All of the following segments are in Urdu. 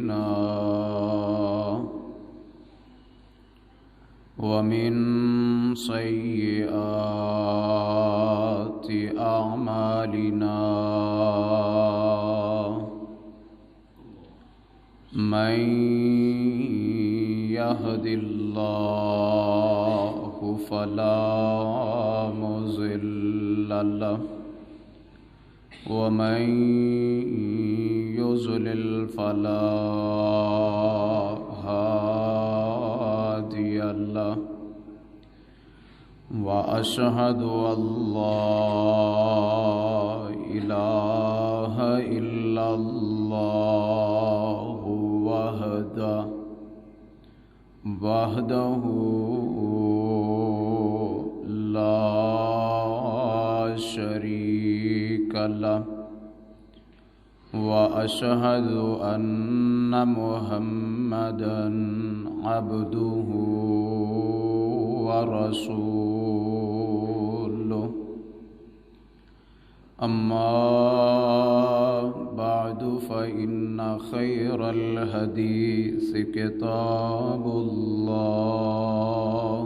أنفسنا ومن سيئات أعمالنا من يهد الله فلا مضل له ومن يضلل فلا هادي له وأشهد أن لا إله إلا الله وحده لا شريك له وأشهد أن محمدًا عبده ورسوله أما بعد فإن خير الحديث كتاب الله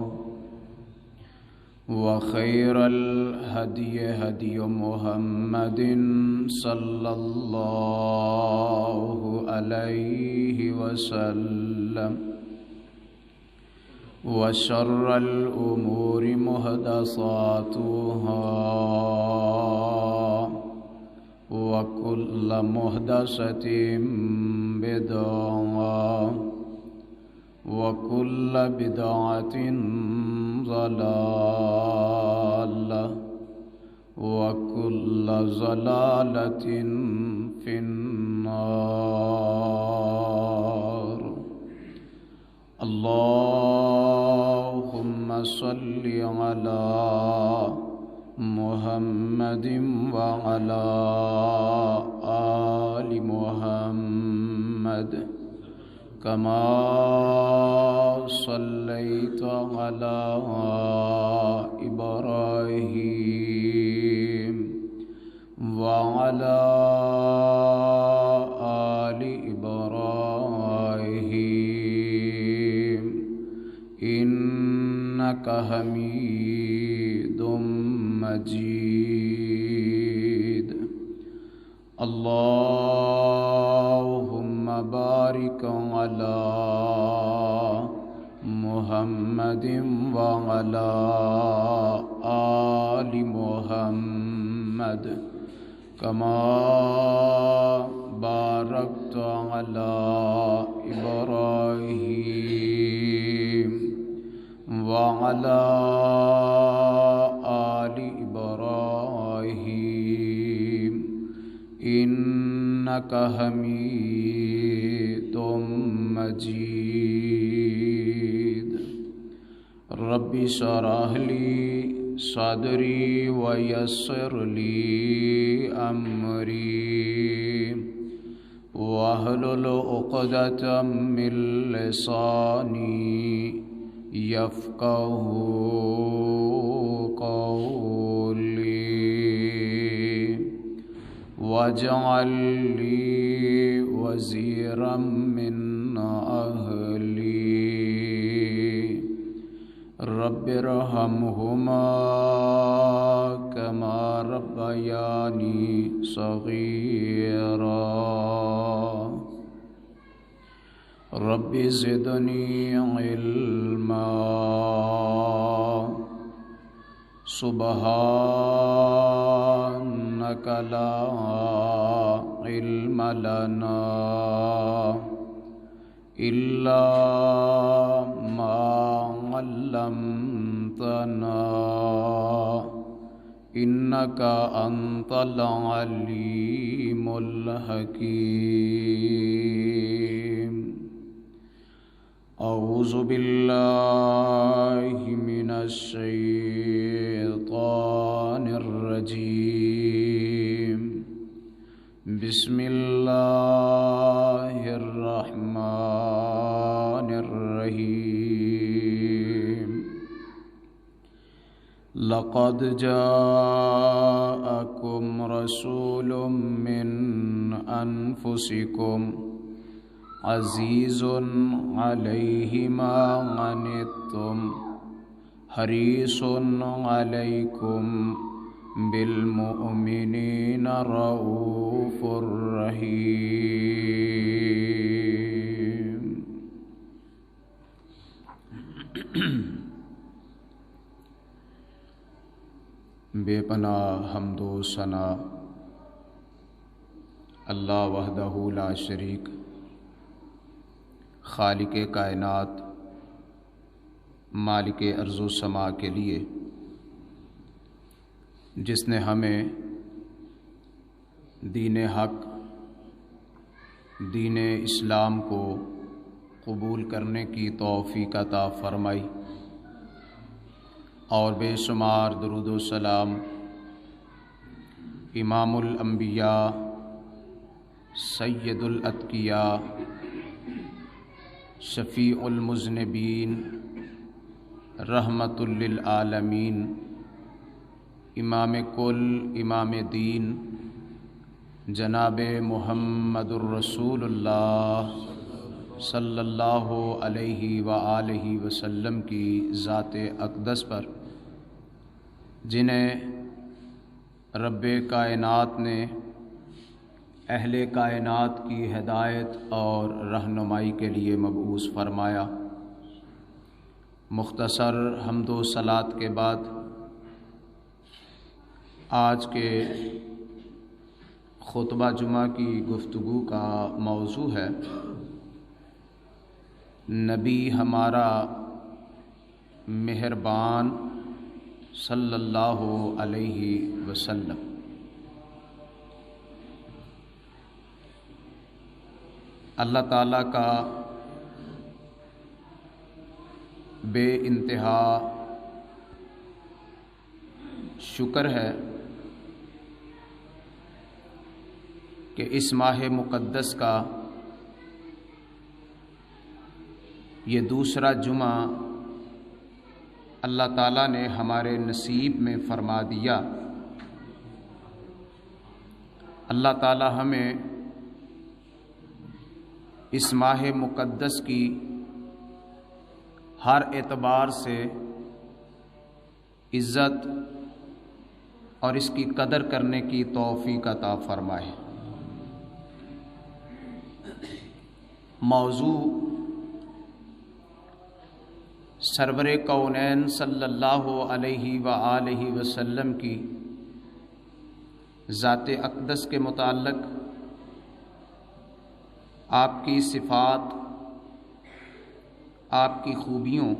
وخير الهدي هدي محمد صلى الله عليه وسلم وشر الأمور محدثاتها وكل محدثة بدعة وكل بدعة ضلالة وكل ضلالة في النار. اللهم صل على محمد وعلى آل محمد كما صليت على إبراهيم وعلى آل إبراهيم إنك حميد مجيد. اللهم بارك على محمد وعلى آل محمد كما باركت على إبراهيم وعلى آل إبراهيم إنك حميد مجيد. رب اشرح لي صدري ويسر لي أمري واحلل عقدة من لساني يفقهوا قولي واجعل لي وزيرا من أهلي رب ارحمهما كما ربياني صغيرا رب زدني علما. سبحانك لا علم لنا إلا ما علمتنا إنك أنت العليم الحكيم. أعوذ بالله من الشيطان الرجيم. بسم الله الرحمن الرحيم. لقد جاءكم رسول من أنفسكم عزیز علیہ ما عنتم حریص علیکم بالمؤمنین رؤوف رحیم۔ بے پناہ حمد و ثنا اللہ وحدہ لا شریک، خالق کائنات، مالک ارض و سما کے لیے، جس نے ہمیں دین حق، دین اسلام کو قبول کرنے کی توفیق عطا فرمائی، اور بے شمار درود و سلام امام الانبیاء، سید الاتقیاء، شفیع المذنبین، رحمت للعالمین، امام کل، امام دین، جناب محمد الرسول اللہ صلی اللہ علیہ وآلہ وسلم کی ذات اقدس پر، جنہیں رب کائنات نے اہل کائنات کی ہدایت اور رہنمائی کے لیے مبعوث فرمایا۔ مختصر حمد و صلات کے بعد آج کے خطبہ جمعہ کی گفتگو کا موضوع ہے نبی ہمارا مہربان صلی اللہ علیہ وسلم۔ اللہ تعالیٰ کا بے انتہا شکر ہے کہ اس ماہ مقدس کا یہ دوسرا جمعہ اللہ تعالیٰ نے ہمارے نصیب میں فرما دیا۔ اللہ تعالیٰ ہمیں اس ماہ مقدس کی ہر اعتبار سے عزت اور اس کی قدر کرنے کی توفیق عطا فرمائے۔ موضوع سرور کونین صلی اللہ علیہ وآلہ وسلم کی ذات اقدس کے متعلق، آپ کی صفات، آپ کی خوبیوں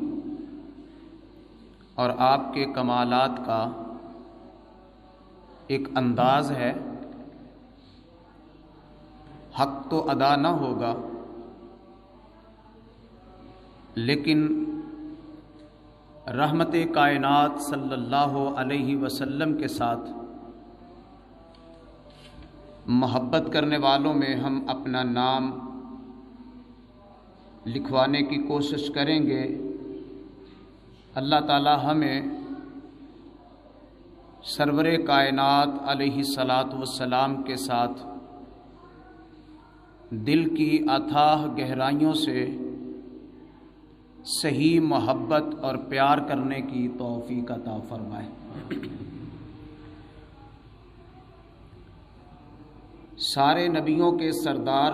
اور آپ کے کمالات کا ایک انداز ہے۔ حق تو ادا نہ ہوگا، لیکن رحمت کائنات صلی اللہ علیہ وسلم کے ساتھ محبت کرنے والوں میں ہم اپنا نام لکھوانے کی کوشش کریں گے۔ اللہ تعالی ہمیں سرور کائنات علیہ الصلاۃ والسلام کے ساتھ دل کی اتھاہ گہرائیوں سے صحیح محبت اور پیار کرنے کی توفیق عطا فرمائے۔ سارے نبیوں کے سردار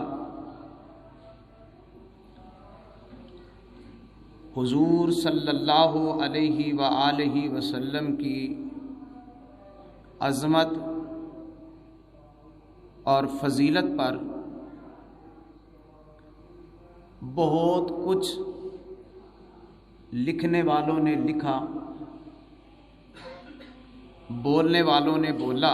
حضور صلی اللہ علیہ وآلہ وسلم کی عظمت اور فضیلت پر بہت کچھ لکھنے والوں نے لکھا، بولنے والوں نے بولا،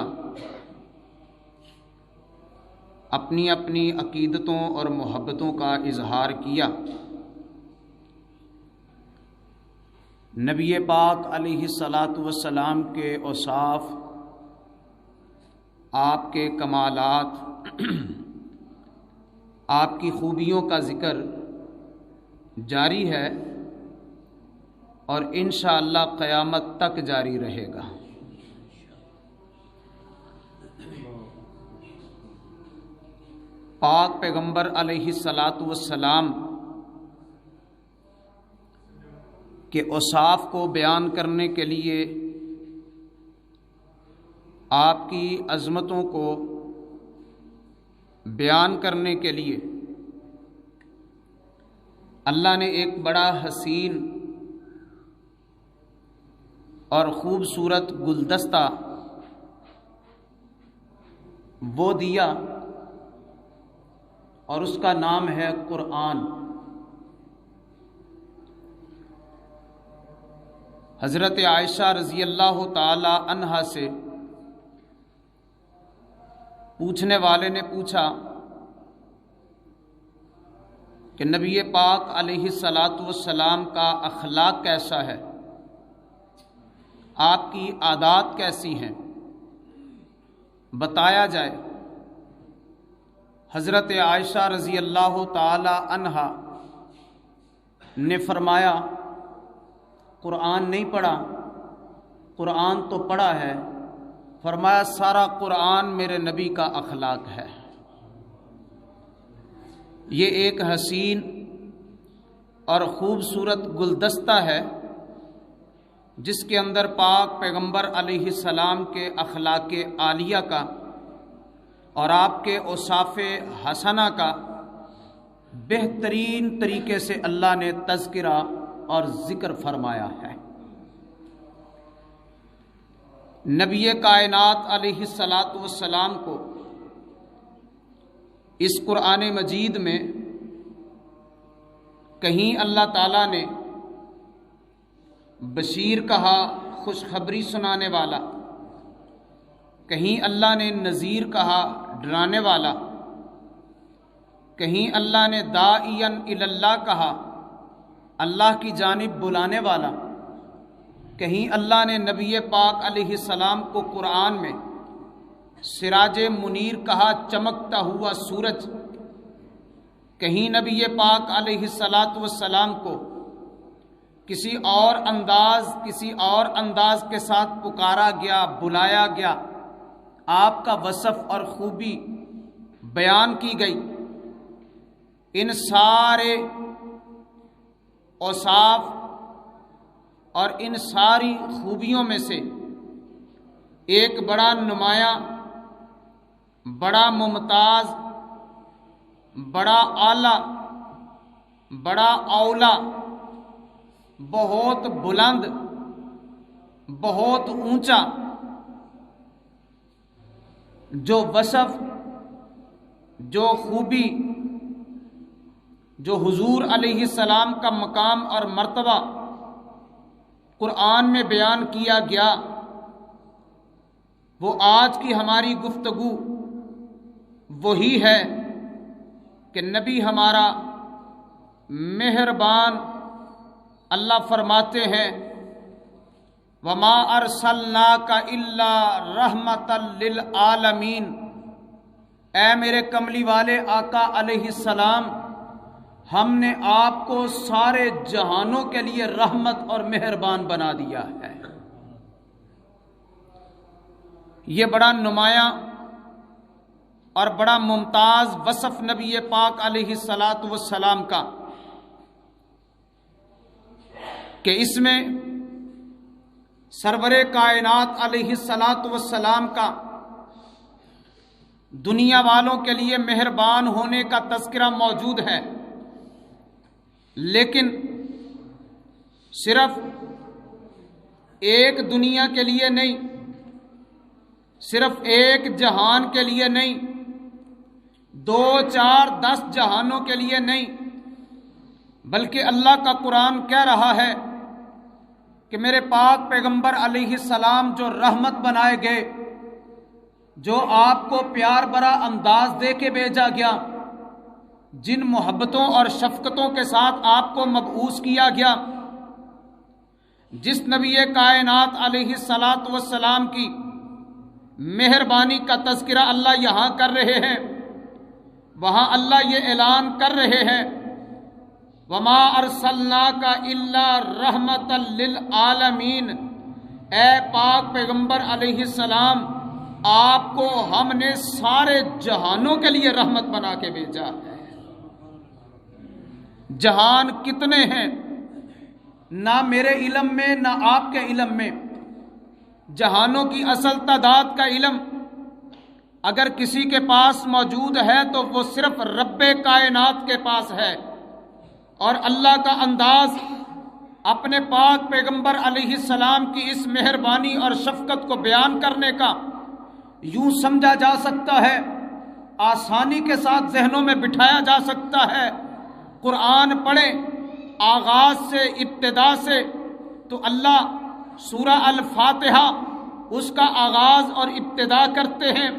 اپنی اپنی عقیدتوں اور محبتوں کا اظہار کیا۔ نبی پاک علیہ الصلاۃ والسلام کے اوصاف، آپ کے کمالات، آپ کی خوبیوں کا ذکر جاری ہے اور انشاءاللہ قیامت تک جاری رہے گا۔ پاک پیغمبر علیہ الصلاۃ والسلام کے اوصاف کو بیان کرنے کے لیے، آپ کی عظمتوں کو بیان کرنے کے لیے اللہ نے ایک بڑا حسین اور خوبصورت گلدستہ وہ دیا، اور اس کا نام ہے قرآن۔ حضرت عائشہ رضی اللہ تعالی عنہا سے پوچھنے والے نے پوچھا کہ نبی پاک علیہ الصلاۃ والسلام کا اخلاق کیسا ہے، آپ کی عادات کیسی ہیں، بتایا جائے۔ حضرت عائشہ رضی اللہ تعالی عنہا نے فرمایا، قرآن نہیں پڑھا؟ قرآن تو پڑھا ہے۔ فرمایا سارا قرآن میرے نبی کا اخلاق ہے۔ یہ ایک حسین اور خوبصورت گلدستہ ہے جس کے اندر پاک پیغمبر علیہ السلام کے اخلاق عالیہ کا اور آپ کے اوصاف حسنہ کا بہترین طریقے سے اللہ نے تذکرہ اور ذکر فرمایا ہے۔ نبی کائنات علیہ الصلاۃ والسلام کو اس قرآن مجید میں کہیں اللہ تعالیٰ نے بشیر کہا، خوشخبری سنانے والا، کہیں اللہ نے نذیر کہا، ڈرانے والا، کہیں اللہ نے داعیاً الی اللہ کہا، اللہ کی جانب بلانے والا، کہیں اللہ نے نبی پاک علیہ السلام کو قرآن میں سراج منیر کہا، چمکتا ہوا سورج، کہیں نبی پاک علیہ الصلاۃ والسلام کو کسی اور انداز کے ساتھ پکارا گیا، بلایا گیا، آپ کا وصف اور خوبی بیان کی گئی۔ ان سارے اوصاف اور ان ساری خوبیوں میں سے ایک بڑا نمایاں، بڑا ممتاز، بڑا اعلیٰ، بڑا اولا، بہت بلند، بہت اونچا جو وصف، جو خوبی، جو حضور علیہ السلام کا مقام اور مرتبہ قرآن میں بیان کیا گیا، وہ آج کی ہماری گفتگو وہی ہے کہ نبی ہمارا مہربان، اللہ فرماتے ہیں وَمَا أَرْسَلْنَاكَ إِلَّا رَحْمَةً لِّلْعَالَمِينَ، اے میرے کملی والے آقا علیہ السلام، ہم نے آپ کو سارے جہانوں کے لیے رحمت اور مہربان بنا دیا ہے۔ یہ بڑا نمایاں اور بڑا ممتاز وصف نبی پاک علیہ الصلاۃ والسلام کا کہ اس میں سرور کائنات علیہ الصلاۃ والسلام کا دنیا والوں کے لیے مہربان ہونے کا تذکرہ موجود ہے، لیکن صرف ایک دنیا کے لیے نہیں، صرف ایک جہان کے لیے نہیں، 2 4 10 جہانوں کے لیے نہیں، بلکہ اللہ کا قرآن کہہ رہا ہے کہ میرے پاک پیغمبر علیہ السلام جو رحمت بنائے گئے، جو آپ کو پیار بھرا انداز دے کے بھیجا گیا، جن محبتوں اور شفقتوں کے ساتھ آپ کو مبعوث کیا گیا، جس نبی کائنات علیہ الصلاۃ والسلام کی مہربانی کا تذکرہ اللہ یہاں کر رہے ہیں، وہاں اللہ یہ اعلان کر رہے ہیں وَمَا أَرْسَلْنَاكَ إِلَّا رَحْمَةً لِّلْعَالَمِينَ، اے پاک پیغمبر علیہ السلام، آپ کو ہم نے سارے جہانوں کے لیے رحمت بنا کے بھیجا ہے۔ جہان کتنے ہیں نہ میرے علم میں نہ آپ کے علم میں، جہانوں کی اصل تعداد کا علم اگر کسی کے پاس موجود ہے تو وہ صرف رب کائنات کے پاس ہے، اور اللہ کا انداز اپنے پاک پیغمبر علیہ السلام کی اس مہربانی اور شفقت کو بیان کرنے کا یوں سمجھا جا سکتا ہے، آسانی کے ساتھ ذہنوں میں بٹھایا جا سکتا ہے۔ قرآن پڑھیں آغاز سے، ابتدا سے، تو اللہ سورہ الفاتحہ اس کا آغاز اور ابتدا کرتے ہیں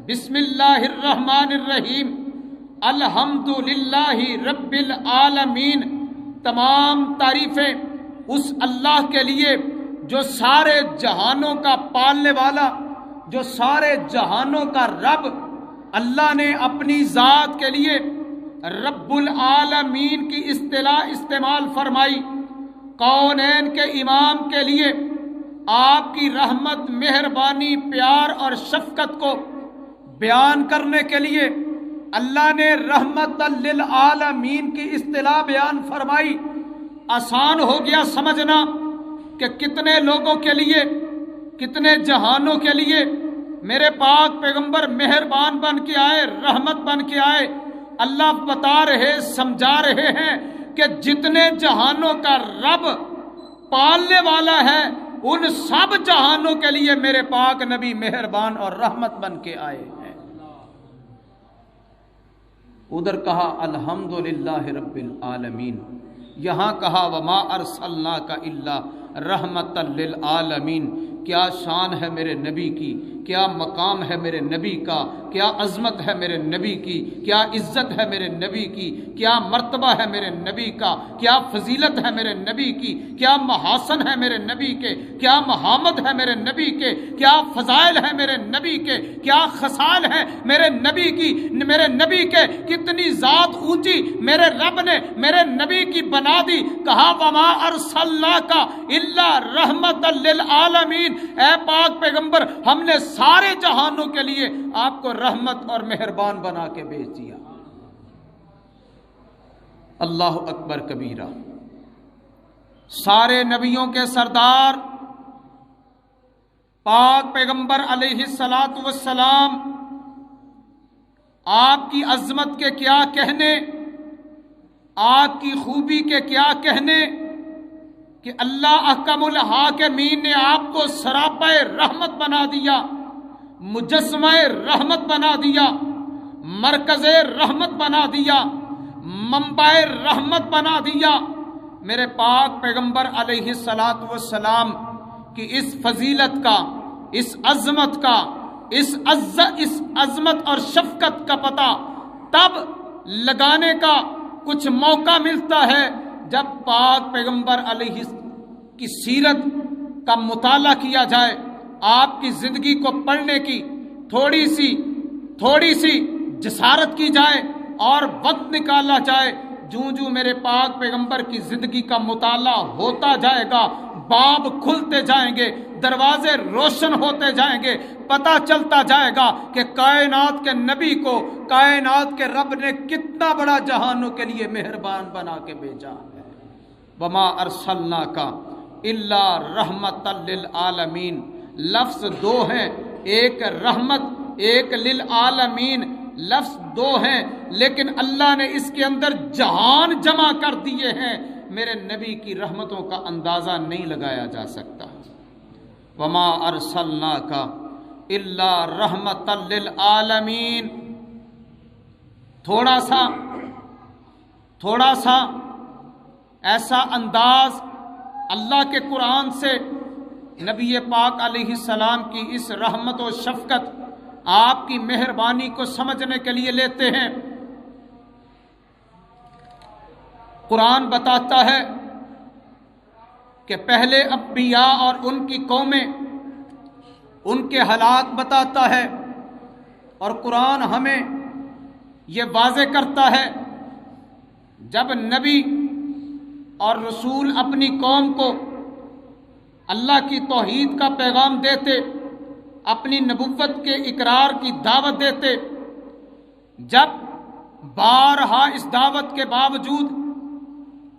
بسم اللہ الرحمن الرحیم، الحمدللہ رب العالمین۔ تمام تعریفیں اس اللہ کے لیے جو سارے جہانوں کا پالنے والا، جو سارے جہانوں کا رب۔ اللہ نے اپنی ذات کے لیے رب العالمین کی اصطلاح استعمال فرمائی۔ کونین کے امام کے لیے آپ کی رحمت، مہربانی، پیار اور شفقت کو بیان کرنے کے لیے اللہ نے رحمت للعالمین کی اصطلاح بیان فرمائی۔ آسان ہو گیا سمجھنا کہ کتنے لوگوں کے لیے، کتنے جہانوں کے لیے میرے پاک پیغمبر مہربان بن کے آئے، رحمت بن کے آئے۔ اللہ بتا رہے، سمجھا رہے ہیں کہ جتنے جہانوں کا رب پالنے والا ہے ان سب جہانوں کے لیے میرے پاک نبی مہربان اور رحمت بن کے آئے ہیں۔ ادھر کہا الحمدللہ رب العالمین، یہاں کہا وما ارسلناک الا رحمتا للعالمین۔ کیا شان ہے میرے نبی کی، کیا مقام ہے میرے نبی کا، کیا عظمت ہے میرے نبی کی، کیا عزت ہے میرے نبی کی، کیا مرتبہ ہے میرے نبی کا، کیا فضیلت ہے میرے نبی کی، کیا محاسن ہے میرے نبی کے، کیا محامد ہے میرے نبی کے، کیا فضائل ہے میرے نبی کے، کیا خصال ہے میرے نبی کی، میرے نبی کے کتنی ذات اونچی میرے رب نے میرے نبی کی بنا دی۔ کہا وما ارسلناک الا رحمتا للعالمین، اے پاک پیغمبر ہم نے سارے جہانوں کے لیے آپ کو رحمت اور مہربان بنا کے بھیج دیا۔ اللہ اکبر کبیرہ۔ سارے نبیوں کے سردار پاک پیغمبر علیہ الصلاۃ والسلام، آپ کی عظمت کے کیا کہنے، آپ کی خوبی کے کیا کہنے کہ اللہ احکم الحاکمین نے آپ کو سراپا رحمت بنا دیا، مجسمہ رحمت بنا دیا، مرکز رحمت بنا دیا، منبع رحمت بنا دیا۔ میرے پاک پیغمبر علیہ الصلاۃ والسلام کی اس فضیلت کا، اس عظمت کا، اس عظمت اور شفقت کا پتہ تب لگانے کا کچھ موقع ملتا ہے جب پاک پیغمبر علیہ کی سیرت کا مطالعہ کیا جائے، آپ کی زندگی کو پڑھنے کی تھوڑی سی جسارت کی جائے اور وقت نکالا جائے۔ جوں میرے پاک پیغمبر کی زندگی کا مطالعہ ہوتا جائے گا، باب کھلتے جائیں گے، دروازے روشن ہوتے جائیں گے، پتہ چلتا جائے گا کہ کائنات کے نبی کو کائنات کے رب نے کتنا بڑا جہانوں کے لیے مہربان بنا کے بھیجا ہے۔ وما ارسلناک الا رحمتا للعالمین، لفظ دو ہیں، ایک رحمت ایک للعالمین، لفظ دو ہیں لیکن اللہ نے اس کے اندر جہان جمع کر دیے ہیں۔ میرے نبی کی رحمتوں کا اندازہ نہیں لگایا جا سکتا۔ وما ارسلناک الا رحمتا للعالمین، تھوڑا سا ایسا انداز اللہ کے قرآن سے نبی پاک علیہ السلام کی اس رحمت و شفقت، آپ کی مہربانی کو سمجھنے کے لیے لیتے ہیں۔ قرآن بتاتا ہے کہ پہلے انبیاء اور ان کی قومیں، ان کے حالات بتاتا ہے، اور قرآن ہمیں یہ واضح کرتا ہے جب نبی اور رسول اپنی قوم کو اللہ کی توحید کا پیغام دیتے، اپنی نبوت کے اقرار کی دعوت دیتے، جب بارہا اس دعوت کے باوجود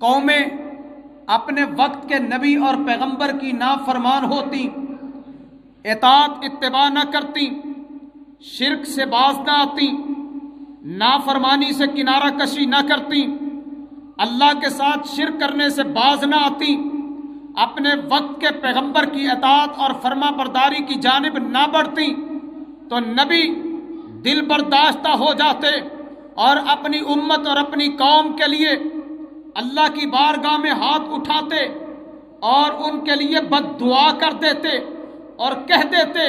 قومیں اپنے وقت کے نبی اور پیغمبر کی نافرمان ہوتی، اطاعت اتباع نہ کرتی، شرک سے باز نہ آتی، نافرمانی سے کنارہ کشی نہ کرتی، اللہ کے ساتھ شرک کرنے سے باز نہ آتی، اپنے وقت کے پیغمبر کی اطاعت اور فرما برداری کی جانب نہ بڑھتی، تو نبی دل برداشتہ ہو جاتے اور اپنی امت اور اپنی قوم کے لیے اللہ کی بارگاہ میں ہاتھ اٹھاتے اور ان کے لیے بد دعا کر دیتے اور کہہ دیتے،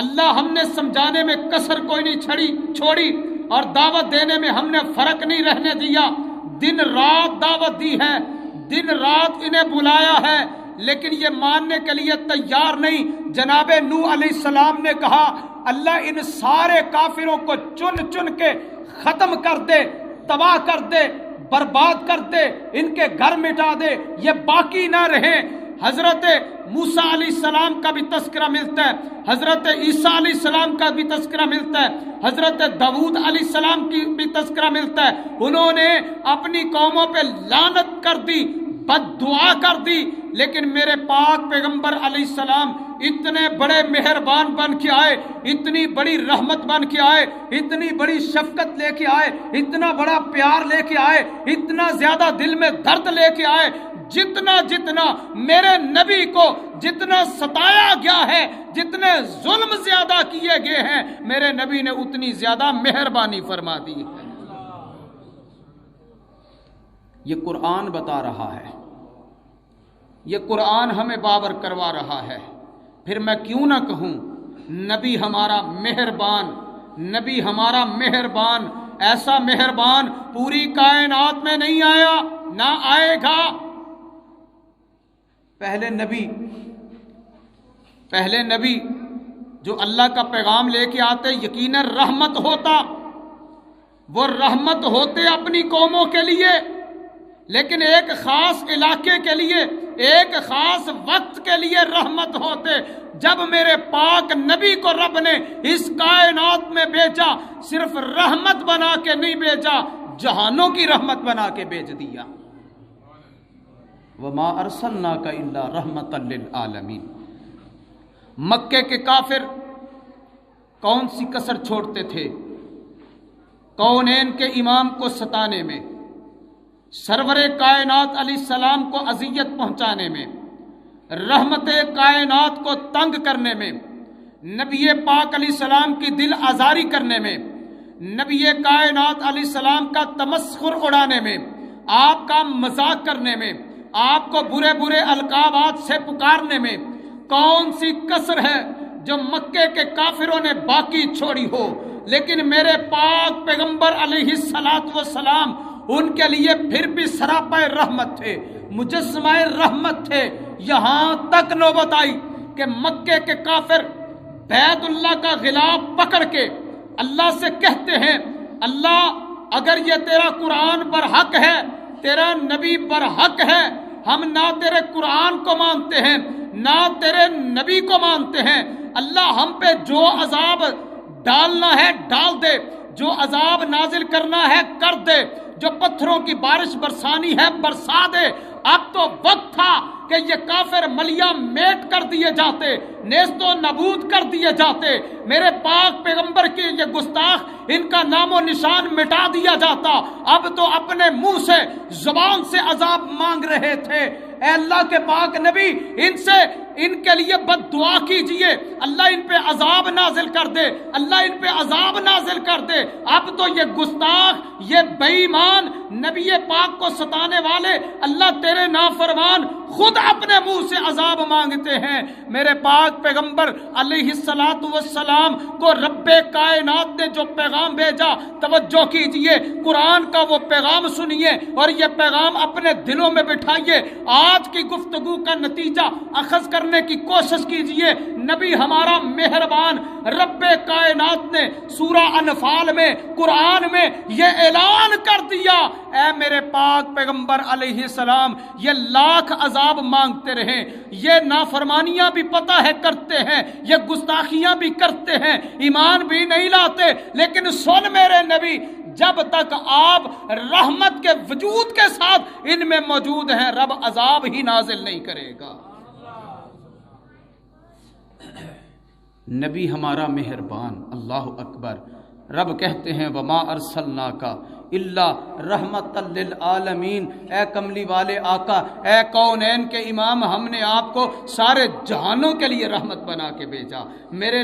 اللہ ہم نے سمجھانے میں کسر کوئی نہیں چھوڑی اور دعوت دینے میں ہم نے فرق نہیں رہنے دیا، دن رات دعوت دی ہے، دن رات انہیں بلایا ہے، لیکن یہ ماننے کے لیے تیار نہیں۔ جناب نوح علیہ السلام نے کہا، اللہ ان سارے کافروں کو چن چن کے ختم کر دے، تباہ کر دے، برباد کر دے، ان کے گھر مٹا دے، یہ باقی نہ رہیں۔ حضرت موسیٰ علیہ السلام کا بھی تذکرہ ملتا ہے، حضرت عیسیٰ علیہ السلام کا بھی تذکرہ ملتا ہے، حضرت داؤد علیہ السلام کی بھی تذکرہ ملتا ہے۔ انہوں نے اپنی قوموں پہ لعنت کر دی، بد دعا کر دی، لیکن میرے پاک پیغمبر علیہ السلام اتنے بڑے مہربان بن کے آئے، اتنی بڑی رحمت بن کے آئے، اتنی بڑی شفقت لے کے آئے، اتنا بڑا پیار لے کے آئے، اتنا زیادہ دل میں درد لے کے آئے، جتنا میرے نبی کو جتنا ستایا گیا ہے، جتنے ظلم زیادہ کیے گئے ہیں، میرے نبی نے اتنی زیادہ مہربانی فرما دی ہے۔ یہ قرآن بتا رہا ہے، یہ قرآن ہمیں باور کروا رہا ہے، پھر میں کیوں نہ کہوں نبی ہمارا مہربان، نبی ہمارا مہربان، ایسا مہربان پوری کائنات میں نہیں آیا، نہ آئے گا۔ پہلے نبی جو اللہ کا پیغام لے کے آتے یقیناً رحمت ہوتا، وہ رحمت ہوتے اپنی قوموں کے لیے، لیکن ایک خاص علاقے کے لیے، ایک خاص وقت کے لیے رحمت ہوتے۔ جب میرے پاک نبی کو رب نے اس کائنات میں بھیجا، صرف رحمت بنا کے نہیں بھیجا، جہانوں کی رحمت بنا کے بھیج دیا۔ وَمَا أَرْسَلْنَاكَ إِلَّا رَحْمَةً لِلْعَالَمِينَ۔ مکے کے کافر کون سی کسر چھوڑتے تھے کونین کے امام کو ستانے میں، سرور کائنات علیہ السلام کو اذیت پہنچانے میں، رحمت کائنات کو تنگ کرنے میں، نبی پاک علیہ السلام کی دل آزاری کرنے میں، نبی کائنات علیہ السلام کا تمسخر اڑانے میں، آپ کا مذاق کرنے میں، آپ کو برے برے القابات سے پکارنے میں کون سی کسر ہے جو مکے کے کافروں نے باقی چھوڑی ہو؟ لیکن میرے پاک پیغمبر علیہ السلام ان کے لیے پھر بھی سراپا رحمت تھے، مجسمہ رحمت تھے۔ یہاں تک نوبت آئی کہ مکے کے کافر بیت اللہ کا غلاف پکڑ کے اللہ سے کہتے ہیں، اللہ اگر یہ تیرا قرآن برحق ہے، تیرا نبی برحق ہے، ہم نہ تیرے قرآن کو مانتے ہیں نہ تیرے نبی کو مانتے ہیں، اللہ ہم پہ جو عذاب ڈالنا ہے ڈال دے، جو عذاب نازل کرنا ہے کر دے، جو پتھروں کی بارش برسانی ہے برسا دے۔ اب تو وقت تھا کہ یہ کافر ملیا میٹ کر دیے جاتے، نیست و نابود کر دیے جاتے، میرے پاک پیغمبر کے یہ گستاخ ان کا نام و نشان مٹا دیا جاتا۔ اب تو اپنے منہ سے زبان سے عذاب مانگ رہے تھے۔ اے اللہ کے پاک نبی، ان کے لیے بد دعا کیجئے، اللہ ان پہ عذاب نازل کر دے، اللہ ان پہ عذاب نازل کر دے۔ اب تو یہ گستاخ، یہ بے ایمان، نبی پاک کو ستانے والے، اللہ تیرے نافرمان خود اپنے منہ سے عذاب مانگتے ہیں۔ میرے پاک پیغمبر علیہ السلام کو رب کائنات نے جو پیغام بھیجا، توجہ کیجئے، قرآن کا وہ پیغام سنیے اور یہ پیغام اپنے دلوں میں بٹھائیے۔ آج کی گفتگو کا نتیجہ اخذ کر کرنے کی کوشش کیجئے. نبی ہمارا مہربان رب کائنات نے سورہ انفال میں قرآن میں یہ اعلان کر دیا، اے میرے پاک پیغمبر علیہ السلام، یہ لاکھ عذاب مانگتے رہیں، یہ نافرمانیاں بھی پتہ ہے کرتے ہیں، یہ گستاخیاں بھی کرتے ہیں، ایمان بھی نہیں لاتے، لیکن سن میرے نبی، جب تک آپ رحمت کے وجود کے ساتھ ان میں موجود ہیں، رب عذاب ہی نازل نہیں کرے گا. نبی ہمارا مہربان، اللہ اکبر. رب کہتے ہیں وما ارسلناک الا رحمت للعالمین. اے کملی والے آقا، اے کونین کے امام، ہم نے آپ کو سارے جہانوں کے لیے رحمت بنا کے بھیجا. میرے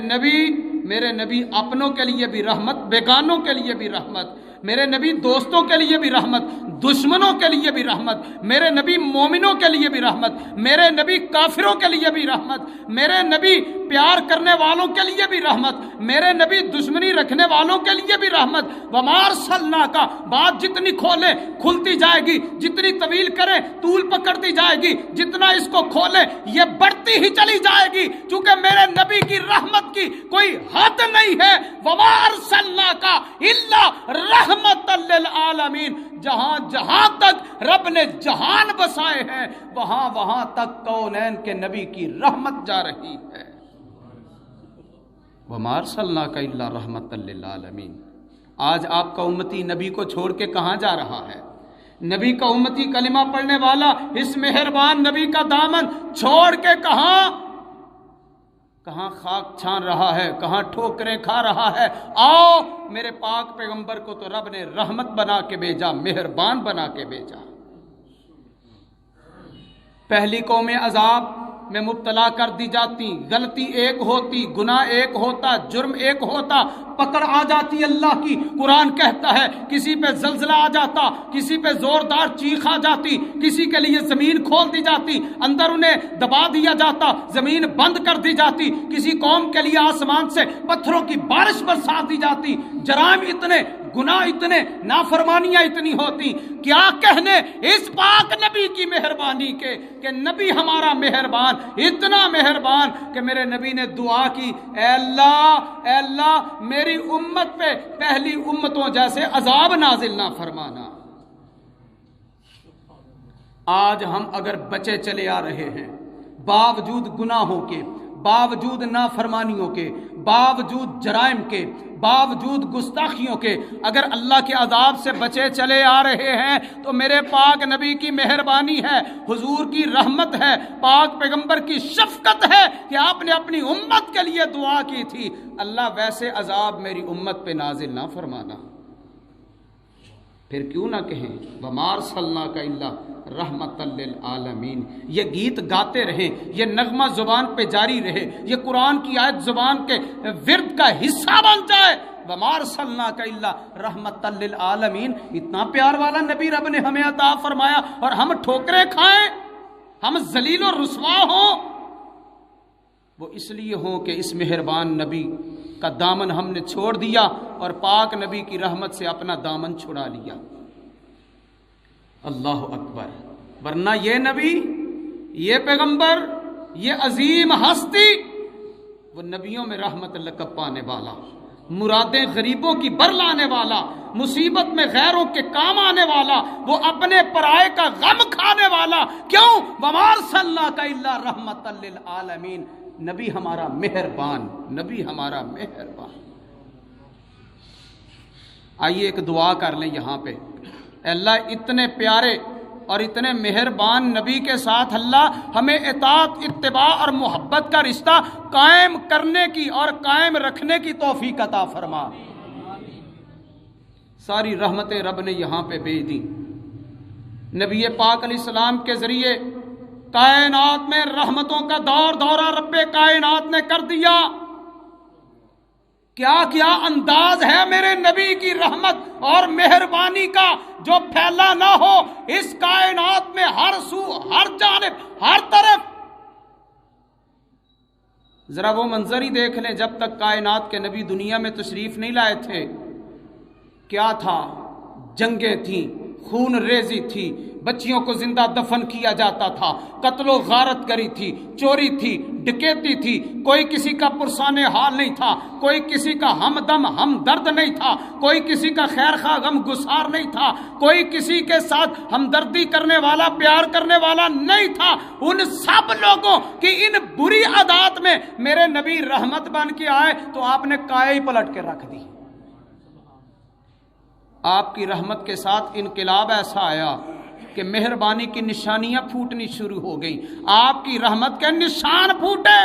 نبی اپنوں کے لیے بھی رحمت، بیگانوں کے لیے بھی رحمت. میرے نبی دوستوں کے لیے بھی رحمت، دشمنوں کے لیے بھی رحمت. میرے نبی مومنوں کے لیے بھی رحمت، میرے نبی کافروں کے لیے بھی رحمت. میرے نبی پیار کرنے والوں کے لیے بھی رحمت، میرے نبی دشمنی رکھنے والوں کے لیے بھی رحمت. وما ارسلناک، بات جتنی کھولے کھلتی جائے گی، جتنی طویل کرے طول پکڑتی جائے گی، جتنا اس کو کھولے یہ بڑھتی ہی چلی جائے گی، چونکہ میرے نبی کی رحمت کی کوئی حد نہیں ہے. وما ارسلناک الا رحمت للعالمین. جہاں جہاں تک رب نے جہان بسائے ہیں، وہاں تک کونین کے نبی کی رحمت جا رہی ہے. وما ارسلناک الا رحمت للعالمین. آج آپ کا امتی نبی کو چھوڑ کے کہاں جا رہا ہے؟ نبی کا امتی کلمہ پڑھنے والا اس مہربان نبی کا دامن چھوڑ کے کہاں خاک چھان رہا ہے، کہاں ٹھوکریں کھا رہا ہے. آؤ، میرے پاک پیغمبر کو تو رب نے رحمت بنا کے بھیجا، مہربان بنا کے بھیجا. پہلی قومیں عذاب میں مبتلا کر دی جاتی، غلطی ایک ہوتی، گناہ ایک ہوتا، جرم ایک ہوتا، پکڑ آ جاتی اللہ کی. قرآن کہتا ہے کسی پہ زلزلہ آ جاتا، کسی پہ زوردار چیخ آ جاتی، کسی کے لیے زمین کھول دی جاتی، اندر انہیں دبا دیا جاتا، زمین بند کر دی جاتی، کسی قوم کے لیے آسمان سے پتھروں کی بارش برسا دی جاتی. جرائم اتنے، گناہ اتنے، نافرمانیاں اتنی ہوتی. کیا کہنے اس پاک نبی کی مہربانی کے کہ نبی ہمارا مہربان، اتنا مہربان کہ میرے نبی نے دعا کی، اے اللہ میری امت پہ پہلی امتوں جیسے عذاب نازل نہ فرمانا. آج ہم اگر بچے چلے آ رہے ہیں، باوجود گناہوں کے، باوجود نافرمانیوں کے، باوجود جرائم کے، باوجود گستاخیوں کے، اگر اللہ کے عذاب سے بچے چلے آ رہے ہیں تو میرے پاک نبی کی مہربانی ہے، حضور کی رحمت ہے، پاک پیغمبر کی شفقت ہے کہ آپ نے اپنی امت کے لیے دعا کی تھی، اللہ ویسے عذاب میری امت پہ نازل نہ فرمانا. پھر کیوں نہ کہیں وما ارسلناک الا رحمت للعالمین. یہ گیت گاتے رہیں، یہ نغمہ زبان پہ جاری رہے، یہ قرآن کی آیت زبان کے ورد کا حصہ بن جائے. وما ارسلناک الا رحمت للعالمین. اتنا پیار والا نبی رب نے ہمیں عطا فرمایا اور ہم ٹھوکریں کھائیں، ہم ذلیل و رسوا ہوں. وہ اس لیے ہوں کہ اس مہربان نبی کا دامن ہم نے چھوڑ دیا اور پاک نبی کی رحمت سے اپنا دامن چھڑا لیا. اللہ اکبر. ورنہ یہ نبی، یہ پیغمبر، یہ عظیم ہستی، وہ نبیوں میں رحمت لقب پانے والا، مرادیں غریبوں کی بر لانے والا، مصیبت میں غیروں کے کام آنے والا، وہ اپنے پرائے کا غم کھانے والا. کیوں؟ وما ارسلناک الا رحمت للعالمین. نبی ہمارا مہربان، نبی ہمارا مہربان. آئیے ایک دعا کر لیں یہاں پہ. اللہ اتنے پیارے اور اتنے مہربان نبی کے ساتھ اللہ ہمیں اطاعت، اتباع اور محبت کا رشتہ قائم کرنے کی اور قائم رکھنے کی توفیق عطا فرما. ساری رحمتیں رب نے یہاں پہ بھیج دی. نبی پاک علیہ السلام کے ذریعے کائنات میں رحمتوں کا دورہ رب کائنات نے کر دیا. کیا کیا انداز ہے میرے نبی کی رحمت اور مہربانی کا جو پھیلا نہ ہو اس کائنات میں، ہر سو، ہر جانب، ہر طرف. ذرا وہ منظر ہی دیکھ لیں جب تک کائنات کے نبی دنیا میں تشریف نہیں لائے تھے. کیا تھا؟ جنگیں تھیں، خون ریزی تھی، بچیوں کو زندہ دفن کیا جاتا تھا، قتل و غارت کری تھی، چوری تھی، ڈکیتی تھی، کوئی کسی کا پرسان حال نہیں تھا، کوئی کسی کا ہمدم ہمدرد نہیں تھا، کوئی کسی کا خیر خواہ غم گسار نہیں تھا، کوئی کسی کے ساتھ ہمدردی کرنے والا پیار کرنے والا نہیں تھا۔ ان سب لوگوں کی ان بری عادات میں میرے نبی رحمت بن کے آئے تو آپ نے کائے ہی پلٹ کے رکھ دی۔ آپ کی رحمت کے ساتھ انقلاب ایسا آیا کہ مہربانی کی نشانیاں پھوٹنی شروع ہو گئیں، آپ کی رحمت کے نشان پھوٹے۔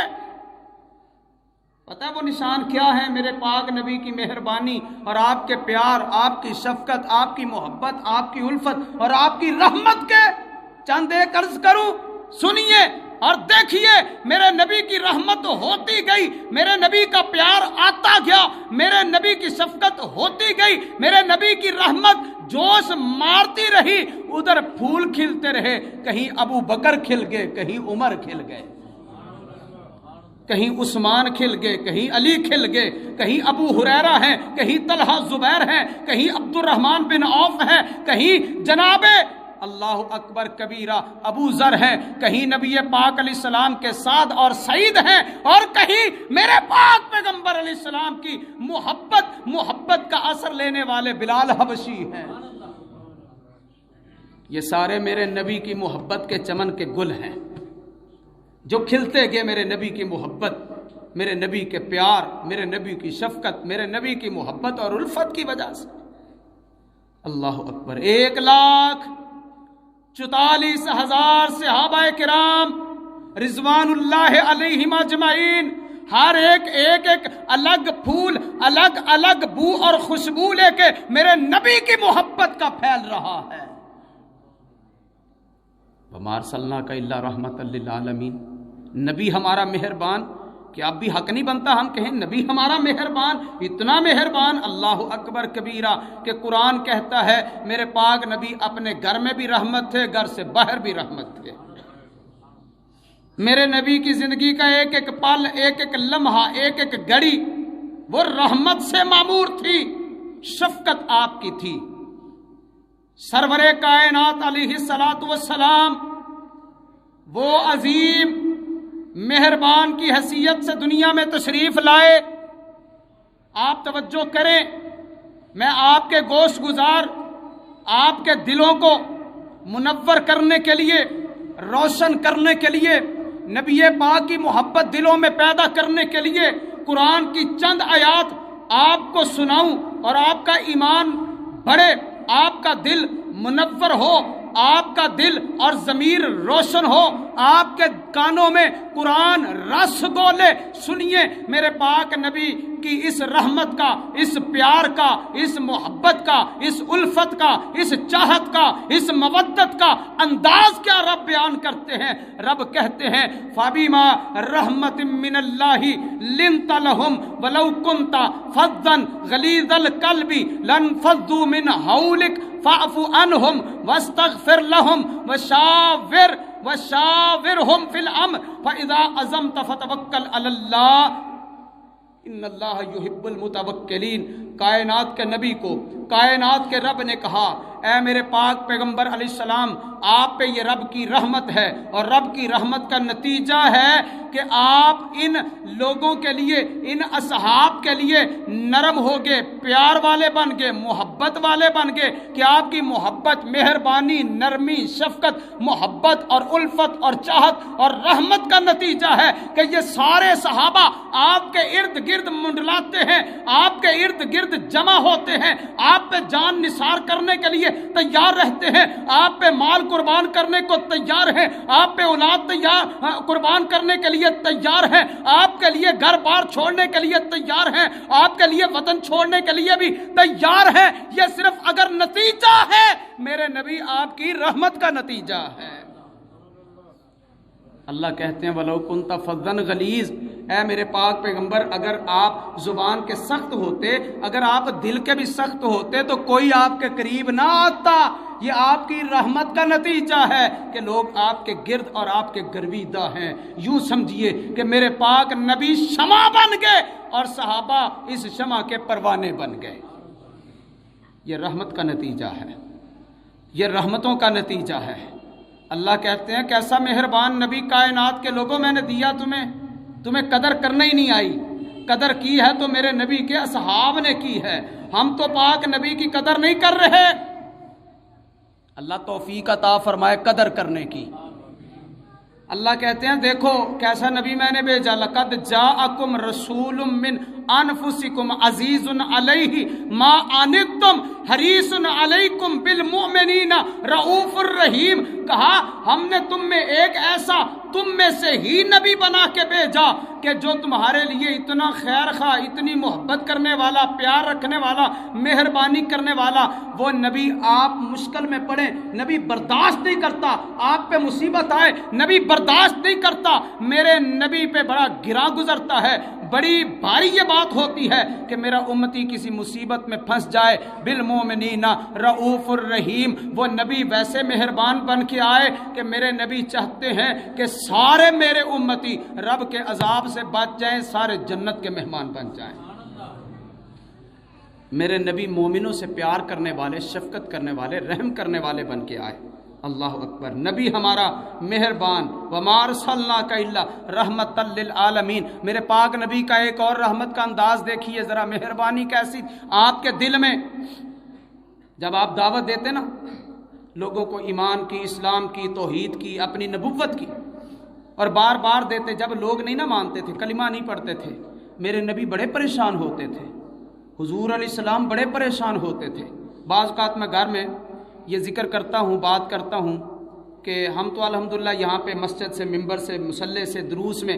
پتہ ہے وہ نشان کیا ہے؟ میرے پاک نبی کی مہربانی اور آپ کے پیار، آپ کی شفقت، آپ کی محبت، آپ کی الفت اور آپ کی رحمت کے چند ایک عرض کروں، سنیے اور دیکھیے۔ میرے نبی کی رحمت ہوتی گئی، میرے نبی کا پیار آتا گیا، میرے نبی کی شفقت ہوتی گئی، میرے نبی کی رحمت جوش مارتی رہی، ادھر پھول کھلتے رہے، کہیں ابو بکر کھل گئے، کہیں عمر کھل گئے، کہیں عثمان کھل گئے، کہیں علی کھل گئے، کہیں ابو ہریرہ ہیں، کہیں طلحہ زبیر ہیں، کہیں عبد الرحمن بن عوف ہیں، کہیں جناب اللہ اکبر کبیرہ ابو ذر ہیں، کہیں نبی پاک علیہ السلام کے سعد اور سعید ہیں، اور کہیں میرے پاک پیغمبر علیہ السلام کی محبت کا اثر لینے والے بلال حبشی ہیں۔ یہ سارے میرے نبی کی محبت کے چمن کے گل ہیں جو کھلتے گئے، میرے نبی کی محبت، میرے نبی کے پیار، میرے نبی کی شفقت، میرے نبی کی محبت اور الفت کی وجہ سے۔ اللہ اکبر۔ 1,44,000 صحابہ کرام رضوان اللہ علیہم اجمعین، ہر ایک الگ پھول، الگ بو اور خوشبو لے کے میرے نبی کی محبت کا پھیل رہا ہے۔ وَمَا أَرْسَلْنَاكَ إِلَّا رَحْمَةً لِّلْعَالَمِينَ۔ نبی ہمارا مہربان، کہ اب بھی حق نہیں بنتا ہم کہیں نبی ہمارا مہربان، اتنا مہربان، اللہ اکبر کبیرہ، کہ قرآن کہتا ہے میرے پاک نبی اپنے گھر میں بھی رحمت تھے، گھر سے باہر بھی رحمت تھے۔ میرے نبی کی زندگی کا ایک پل، ایک لمحہ، ایک گھڑی وہ رحمت سے معمور تھی، شفقت آپ کی تھی۔ سرور کائنات علیہ الصلوۃ والسلام وہ عظیم مہربان کی حیثیت سے دنیا میں تشریف لائے۔ آپ توجہ کریں، میں آپ کے گوش گزار، آپ کے دلوں کو منور کرنے کے لیے، روشن کرنے کے لیے، نبی پاک کی محبت دلوں میں پیدا کرنے کے لیے قرآن کی چند آیات آپ کو سناؤں اور آپ کا ایمان بڑھے، آپ کا دل منور ہو، آپ کا دل اور ضمیر روشن ہو، آپ کے کانوں میں قرآن رس گولے۔ سنیے میرے پاک نبی کی اس رحمت کا، اس پیار کا، اس محبت کا، اس الفت کا، اس چاہت کا، اس مودت کا انداز کیا رب بیان کرتے ہیں۔ رب کہتے ہیں فَبِمَا رَحْمَةٍ مِّنَ اللَّهِ لِنْتَ لَهُمْ وَلَوْ كُنْتَ فَظًّا غَلِيظَ الْقَلْبِ لَانفَضُّوا مِنْ حَوْلِكَ فَاعْفُ عَنْهُمْ وَاسْتَغْفِرْ لَهُمْ وَشَاوِرْهُمْ فِي الْأَمْرِ فَإِذَا عَزَمْتَ فَتَوَكَّلْ عَلَى اللَّهِ إِنَّ اللَّهَ يُحِبُّ الْمُتَوَكِّلِينَ۔ کائنات کے نبی کو کائنات کے رب نے کہا اے میرے پاک پیغمبر علیہ السلام، آپ پہ یہ رب کی رحمت ہے، اور رب کی رحمت کا نتیجہ ہے کہ آپ ان لوگوں کے لیے، ان اصحاب کے لیے نرم ہو گئے، پیار والے بن گئے، محبت والے بن گئے، کہ آپ کی محبت، مہربانی، نرمی، شفقت، محبت اور الفت اور چاہت اور رحمت کا نتیجہ ہے کہ یہ سارے صحابہ آپ کے ارد گرد منڈلاتے ہیں، آپ کے ارد گرد جمع ہوتے ہیں، آپ پہ جان نثار کرنے کے لیے تیار رہتے ہیں، آپ پہ مال قربان کرنے کو تیار ہیں، آپ پہ اولاد قربان کرنے کے لیے تیار ہیں، آپ کے لیے گھر بار چھوڑنے کے لیے تیار ہیں، آپ کے لیے وطن چھوڑنے کے لیے بھی تیار ہیں۔ یہ صرف اگر نتیجہ ہے میرے نبی آپ کی رحمت کا نتیجہ ہے۔ اللہ کہتے ہیں وَلَوْ كُنْتَ فَظًّا غَلِيظًا، اے میرے پاک پیغمبر اگر آپ زبان کے سخت ہوتے، اگر آپ دل کے بھی سخت ہوتے تو کوئی آپ کے قریب نہ آتا۔ یہ آپ کی رحمت کا نتیجہ ہے کہ لوگ آپ کے گرد اور آپ کے گرویدہ ہیں۔ یوں سمجھیے کہ میرے پاک نبی شمع بن گئے اور صحابہ اس شمع کے پروانے بن گئے۔ یہ رحمت کا نتیجہ ہے۔ یہ رحمتوں کا نتیجہ ہے۔ اللہ کہتے ہیں کیسا مہربان نبی کائنات کے لوگوں میں نے دیا تمہیں قدر کرنا ہی نہیں آئی۔ قدر کی ہے تو میرے نبی کے اصحاب نے کی ہے، ہم تو پاک نبی کی قدر نہیں کر رہے۔ اللہ توفیق عطا فرمائے قدر کرنے کی۔ اللہ کہتے ہیں دیکھو کیسا نبی میں نے بھیجا، لقد جاءکم رسول من انفسکم عزیز علیہ ما عنتم حریص علیکم بالمؤمنین رؤوف الرحیم۔ کہا ہم نے تم میں ایک ایسا تم میں سے ہی نبی بنا کے بھیجا کہ جو تمہارے لیے اتنا خیر خواہ، اتنی محبت کرنے والا، پیار رکھنے والا، مہربانی کرنے والا۔ وہ نبی آپ مشکل میں پڑیں، نبی برداشت نہیں کرتا، آپ پہ مصیبت آئے نبی برداشت نہیں کرتا، میرے نبی پہ بڑا گرا گزرتا ہے، بڑی بھاری یہ بات ہوتی ہے کہ میرا امتی کسی مصیبت میں پھنس جائے۔ بالمومنین رؤوف الرحیم، وہ نبی ویسے مہربان بن کے آئے کہ میرے نبی چاہتے ہیں کہ سارے میرے امتی رب کے عذاب سے بچ جائیں، سارے جنت کے مہمان بن جائیں۔ میرے نبی مومنوں سے پیار کرنے والے، شفقت کرنے والے، رحم کرنے والے بن کے آئے۔ اللہ اکبر، نبی ہمارا مہربان، وما ارسلناک الا رحمتا للعالمین۔ میرے پاک نبی کا ایک اور رحمت کا انداز دیکھیے ذرا، مہربانی کیسی آپ کے دل میں۔ جب آپ دعوت دیتے نا لوگوں کو ایمان کی، اسلام کی، توحید کی، اپنی نبوت کی، اور بار بار دیتے، جب لوگ نہیں نہ مانتے تھے، کلمہ نہیں پڑھتے تھے، میرے نبی بڑے پریشان ہوتے تھے، حضور علیہ السلام بڑے پریشان ہوتے تھے۔ بعض اوقات میں گھر میں یہ ذکر کرتا ہوں، بات کرتا ہوں کہ ہم تو الحمدللہ یہاں پہ مسجد سے، ممبر سے، مصلی سے، دروس میں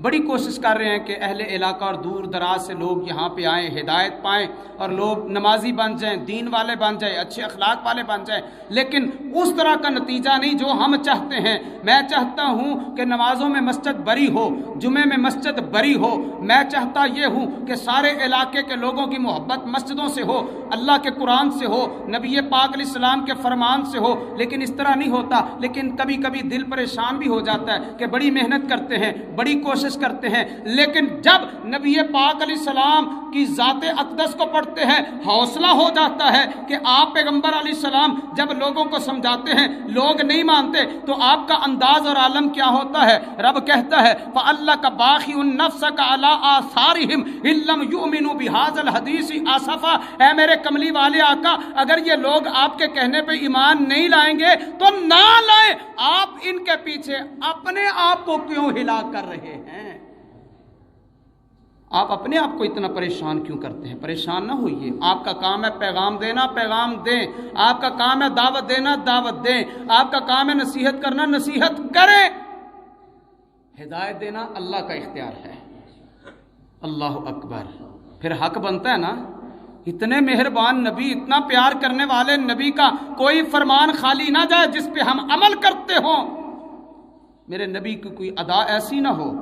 بڑی کوشش کر رہے ہیں کہ اہل علاقہ اور دور دراز سے لوگ یہاں پہ آئیں، ہدایت پائیں اور لوگ نمازی بن جائیں، دین والے بن جائیں، اچھے اخلاق والے بن جائیں، لیکن اس طرح کا نتیجہ نہیں جو ہم چاہتے ہیں۔ میں چاہتا ہوں کہ نمازوں میں مسجد بری ہو، جمعے میں مسجد بری ہو، میں چاہتا یہ ہوں کہ سارے علاقے کے لوگوں کی محبت مسجدوں سے ہو، اللہ کے قرآن سے ہو، نبی پاک علیہ السلام کے فرمان سے ہو، لیکن اس طرح نہیں ہوتا۔ لیکن کبھی کبھی دل پریشان بھی ہو جاتا ہے کہ بڑی محنت کرتے ہیں، بڑی کوشش کرتے ہیں، لیکن جب نبی پاک علیہ السلام کی ذات اقدس کو پڑھتے ہیں حوصلہ ہو جاتا ہے کہ آپ پیغمبر علیہ السلام جب لوگوں کو سمجھاتے ہیں لوگ نہیں مانتے تو آپ کا انداز اور عالم کیا ہوتا ہے۔ رب کہتا ہے فَأَلَّكَ بَاخِعٌ نَفْسَكَ عَلَىٰ آثَارِهِمْ إِن لَّمْ يُؤْمِنُوا بِهَٰذَا الْحَدِيثِ آسَفًا۔ اے میرے کملی والے آقا، اگر یہ لوگ آپ کے کہنے پہ ایمان نہیں لائیں گے تو نہ لائیں، آپ ان کے پیچھے اپنے آپ کو کیوں ہلاک کر رہے ہیں؟ آپ اپنے آپ کو اتنا پریشان کیوں کرتے ہیں؟ پریشان نہ ہوئیے، آپ کا کام ہے پیغام دینا، پیغام دیں، آپ کا کام ہے دعوت دینا، دعوت دیں، آپ کا کام ہے نصیحت کرنا، نصیحت کریں۔ ہدایت دینا اللہ کا اختیار ہے۔ اللہ اکبر، پھر حق بنتا ہے نا، اتنے مہربان نبی، اتنا پیار کرنے والے نبی کا کوئی فرمان خالی نہ جائے جس پہ ہم عمل کرتے ہوں۔ میرے نبی کی کوئی ادا ایسی نہ ہو۔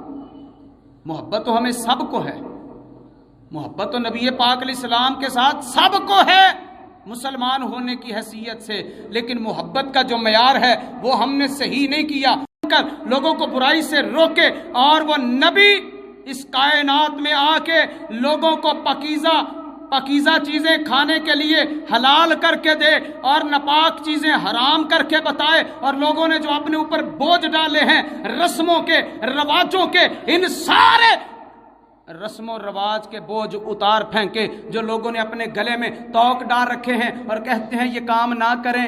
محبت تو ہمیں سب کو ہے، محبت تو نبی پاک علیہ السلام کے ساتھ سب کو ہے مسلمان ہونے کی حیثیت سے، لیکن محبت کا جو معیار ہے وہ ہم نے صحیح نہیں کیا، لوگوں کو برائی سے روکے، اور وہ نبی اس کائنات میں آ کے لوگوں کو پاکیزہ چیزیں کھانے کے لیے حلال کر کے دے اور ناپاک چیزیں حرام کر کے بتائے، اور لوگوں نے جو اپنے اوپر بوجھ ڈالے ہیں رسموں کے، رواجوں کے، ان سارے رسم و رواج کے بوجھ اتار پھینکے۔ جو لوگوں نے اپنے گلے میں توق ڈال رکھے ہیں اور کہتے ہیں یہ کام نہ کریں،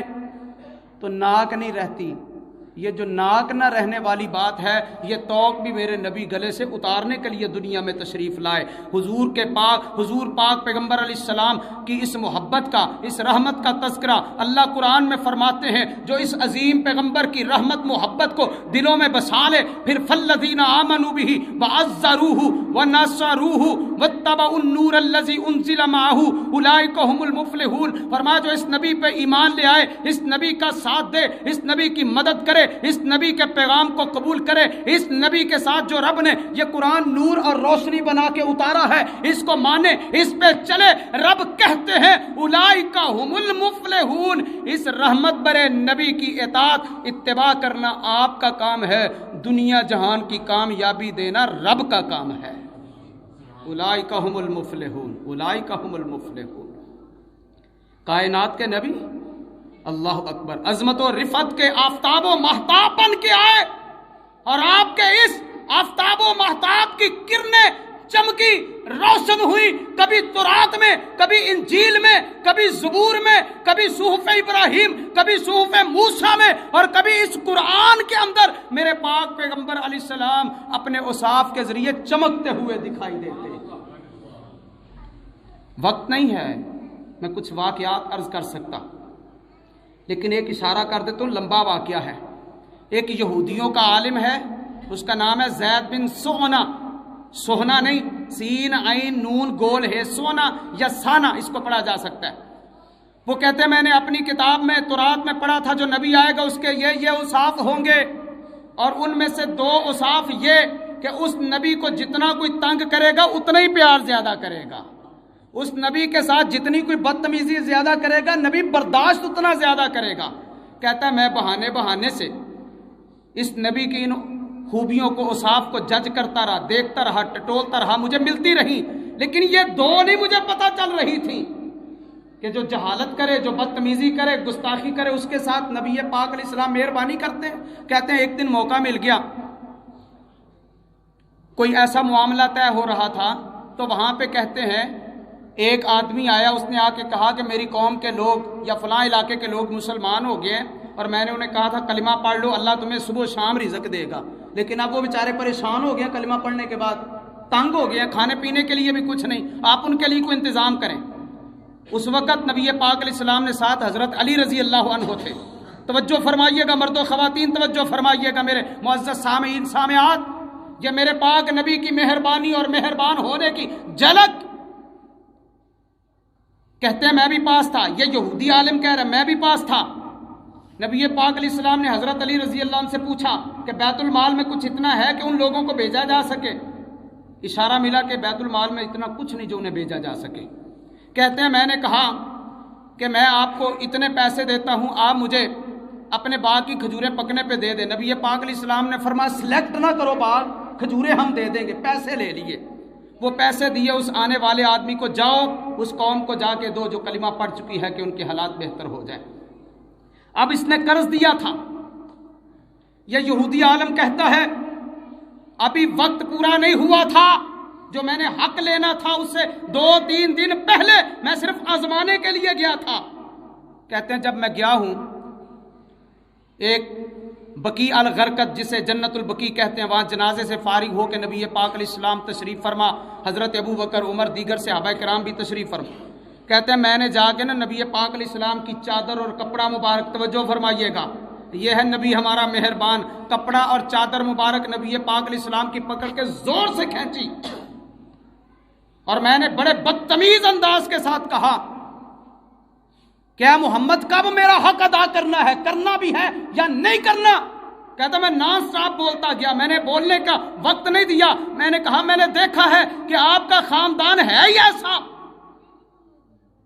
تو ناک نہیں رہتی۔ یہ جو ناک نہ رہنے والی بات ہے، یہ توق بھی میرے نبی گلے سے اتارنے کے لیے دنیا میں تشریف لائے۔ حضور پاک پیغمبر علیہ السلام کی اس محبت کا، اس رحمت کا تذکرہ اللہ قرآن میں فرماتے ہیں، جو اس عظیم پیغمبر کی رحمت محبت کو دلوں میں بسا لے، پھر فالذین آمنوا بہ وعزروہ ونصروہ واتبعوا النور الذی انزل معہ اولئک هم المفلحون۔ فرمایا جو اس نبی پہ ایمان لے آئے، اس نبی کا ساتھ دے، اس نبی کی مدد کرے، اس نبی کے پیغام کو قبول کرے، اس نبی کے ساتھ جو رب نے یہ قرآن نور اور روشنی بنا کے اتارا ہے اس کو مانے، اس پہ چلے۔ رب کہتے ہیں اولئک هم المفلحون۔ اس رحمت برے نبی کی اطاعت، اتباع کرنا آپ کا کام ہے، دنیا جہان کی کامیابی دینا رب کا کام ہے۔ اولئک هم المفلحون، اولئک هم المفلحون۔ کائنات کے نبی اللہ اکبر، عظمت و رفعت کے آفتاب و مہتاب بن کے آئے، اور آپ کے اس آفتاب و مہتاب کی کرنیں چمکی، روشن ہوئی، کبھی تورات میں، کبھی انجیل میں، کبھی زبور میں، کبھی صحف ابراہیم، کبھی صحف موسیٰ میں، اور کبھی اس قرآن کے اندر میرے پاک پیغمبر علیہ السلام اپنے اوصاف کے ذریعے چمکتے ہوئے دکھائی دیتے۔ وقت نہیں ہے میں کچھ واقعات عرض کر سکتا، لیکن ایک اشارہ کر دیتا ہوں، لمبا واقعہ ہے۔ ایک یہودیوں کا عالم ہے، اس کا نام ہے زید بن سہنا، سوہنا نہیں، سین عین نون گول ہے، سونا یا سانا اس کو پڑھا جا سکتا ہے۔ وہ کہتے ہیں میں نے اپنی کتاب میں تورات میں پڑھا تھا جو نبی آئے گا اس کے یہ اوصاف ہوں گے، اور ان میں سے 2 اوصاف یہ کہ اس نبی کو جتنا کوئی تنگ کرے گا اتنا ہی پیار زیادہ کرے گا، اس نبی کے ساتھ جتنی کوئی بدتمیزی زیادہ کرے گا نبی برداشت اتنا زیادہ کرے گا۔ کہتا ہے میں بہانے سے اس نبی کی ان خوبیوں کو، اوصاف کو جج کرتا رہا، دیکھتا رہا، ٹٹولتا رہا، مجھے ملتی رہی، لیکن یہ 2 نہیں مجھے پتہ چل رہی تھی کہ جو جہالت کرے، جو بدتمیزی کرے، گستاخی کرے، اس کے ساتھ نبی پاک علیہ السلام مہربانی کرتے ہیں۔ کہتے ہیں ایک دن موقع مل گیا، کوئی ایسا معاملہ طے ہو رہا تھا، تو وہاں پہ کہتے ہیں ایک آدمی آیا، اس نے آ کے کہا کہ میری قوم کے لوگ یا فلاں علاقے کے لوگ مسلمان ہو گئے، اور میں نے انہیں کہا تھا کلمہ پڑھ لو، اللہ تمہیں صبح و شام رزق دے گا، لیکن اب وہ بیچارے پریشان ہو گئے، کلمہ پڑھنے کے بعد تنگ ہو گئے، کھانے پینے کے لیے بھی کچھ نہیں، آپ ان کے لیے کوئی انتظام کریں۔ اس وقت نبی پاک علیہ السلام نے ساتھ حضرت علی رضی اللہ عنہ تھے۔ توجہ فرمائیے گا مرد و خواتین، توجہ فرمائیے گا میرے معزز سامعین سامعات، یہ میرے پاک نبی کی مہربانی اور مہربان ہونے کی جھلک۔ کہتے ہیں میں بھی پاس تھا، یہ یہودی عالم کہہ رہا ہے میں بھی پاس تھا۔ نبی پاک علیہ السلام نے حضرت علی رضی اللہ عنہ سے پوچھا کہ بیت المال میں کچھ اتنا ہے کہ ان لوگوں کو بھیجا جا سکے؟ اشارہ ملا کہ بیت المال میں اتنا کچھ نہیں جو انہیں بھیجا جا سکے۔ کہتے ہیں میں نے کہا کہ میں آپ کو اتنے پیسے دیتا ہوں، آپ مجھے اپنے باغ کی کھجوریں پکنے پہ دے دیں۔ نبی پاک علیہ السلام نے فرمایا سلیکٹ نہ کرو باغ، کھجوریں ہم دے دیں گے، پیسے لے لیے۔ وہ پیسے دیے اس آنے والے آدمی کو، جاؤ اس قوم کو جا کے دو جو کلمہ پڑھ چکی ہے کہ ان کے حالات بہتر ہو جائیں۔ اب اس نے قرض دیا تھا، یہ یہودی عالم کہتا ہے ابھی وقت پورا نہیں ہوا تھا، جو میں نے حق لینا تھا اس سے 2-3 دن پہلے میں صرف آزمانے کے لیے گیا تھا۔ کہتے ہیں جب میں گیا ہوں، ایک بقیع الغرقد جسے جنت البقیع کہتے ہیں، وہاں جنازے سے فارغ ہو کے نبی پاک علیہ السلام تشریف فرما، حضرت ابو بکر، عمر، دیگر صحابہ کرام بھی تشریف فرما۔ کہتے ہیں میں نے جا کے نبی پاک علیہ السلام کی چادر اور کپڑا مبارک، توجہ فرمائیے گا، یہ ہے نبی ہمارا مہربان، کپڑا اور چادر مبارک نبی پاک علیہ السلام کی پکڑ کے زور سے کھینچی، اور میں نے بڑے بدتمیز انداز کے ساتھ کہا کیا محمد کب میرا حق ادا کرنا ہے، کرنا بھی ہے یا نہیں کرنا؟ کہتا میں نان سٹاپ بولتا گیا، میں نے بولنے کا وقت نہیں دیا۔ میں نے کہا میں نے دیکھا ہے کہ آپ کا خاندان ہے ہی ایسا،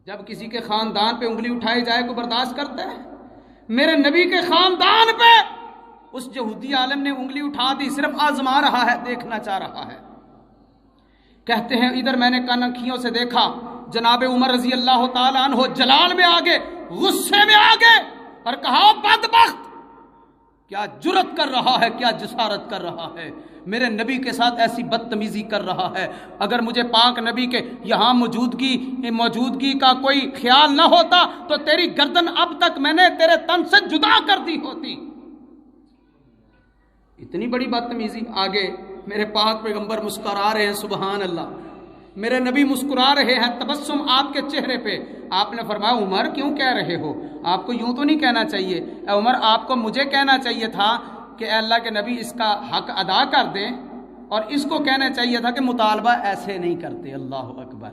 جب کسی کے خاندان پہ انگلی اٹھائی جائے کو برداشت کرتے ہیں؟ میرے نبی کے خاندان پہ اس یہودی عالم نے انگلی اٹھا دی، صرف آزما رہا ہے، دیکھنا چاہ رہا ہے۔ کہتے ہیں ادھر میں نے کن آنکھیوں سے دیکھا جناب عمر رضی اللہ تعالیٰ عنہ جلال میں آگے، غصے میں آگے، اور کہا بدبخت کیا جرت کر رہا ہے، کیا جسارت کر رہا ہے، میرے نبی کے ساتھ ایسی بدتمیزی کر رہا ہے۔ اگر مجھے پاک نبی کے یہاں موجودگی کا کوئی خیال نہ ہوتا تو تیری گردن اب تک میں نے تیرے تن سے جدا کر دی ہوتی۔ اتنی بڑی بدتمیزی۔ آگے میرے پاک پیغمبر مسکرا رہے ہیں، سبحان اللہ، میرے نبی مسکرا رہے ہیں، تبسم آپ کے چہرے پہ۔ آپ نے فرمایا عمر کیوں کہہ رہے ہو، آپ کو یوں تو نہیں کہنا چاہیے، اے عمر آپ کو مجھے کہنا چاہیے تھا کہ اے اللہ کے نبی اس کا حق ادا کر دیں، اور اس کو کہنا چاہیے تھا کہ مطالبہ ایسے نہیں کرتے، اللہ اکبر،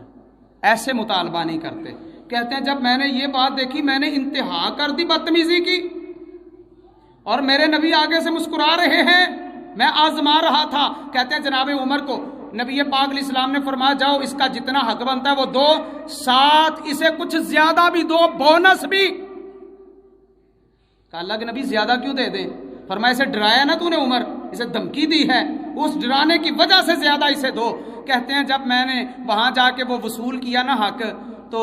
ایسے مطالبہ نہیں کرتے۔ کہتے ہیں جب میں نے یہ بات دیکھی میں نے انتہا کر دی بدتمیزی کی، اور میرے نبی آگے سے مسکرا رہے ہیں، میں آزما رہا تھا۔ کہتے ہیں جناب عمر کو نبی پاک علیہ السلام نے فرمایا جاؤ اس کا جتنا حق بنتا ہے وہ دو، ساتھ اسے کچھ زیادہ بھی دو، بونس بھی۔ کہا اللہ کے نبی زیادہ کیوں دے دیں؟ فرمایا اسے ڈرایا نا تو نے عمر، اسے دھمکی دی ہے، اس ڈرانے کی وجہ سے زیادہ اسے دو۔ کہتے ہیں جب میں نے وہاں جا کے وہ وصول کیا نا حق، تو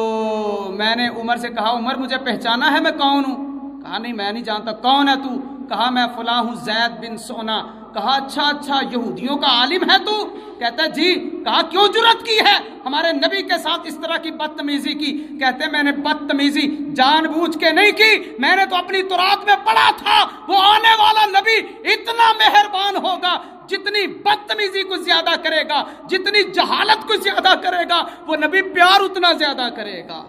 میں نے عمر سے کہا عمر مجھے پہچانا ہے میں کون ہوں؟ کہا نہیں میں نہیں جانتا. کون ہے تو؟ کہا میں فلاں ہوں زید بن سونا. کہا اچھا یہودیوں کا عالم ہے تو؟ کہتا ہے جی. کہا کیوں جرأت کی ہے ہمارے نبی کے ساتھ اس طرح کی بدتمیزی کی؟ کہتے ہیں میں نے بدتمیزی جان بوجھ کے نہیں کی, میں نے تو اپنی تورات میں پڑھا تھا وہ آنے والا نبی اتنا مہربان ہوگا, جتنی بدتمیزی کو زیادہ کرے گا, جتنی جہالت کو زیادہ کرے گا, وہ نبی پیار اتنا زیادہ کرے گا.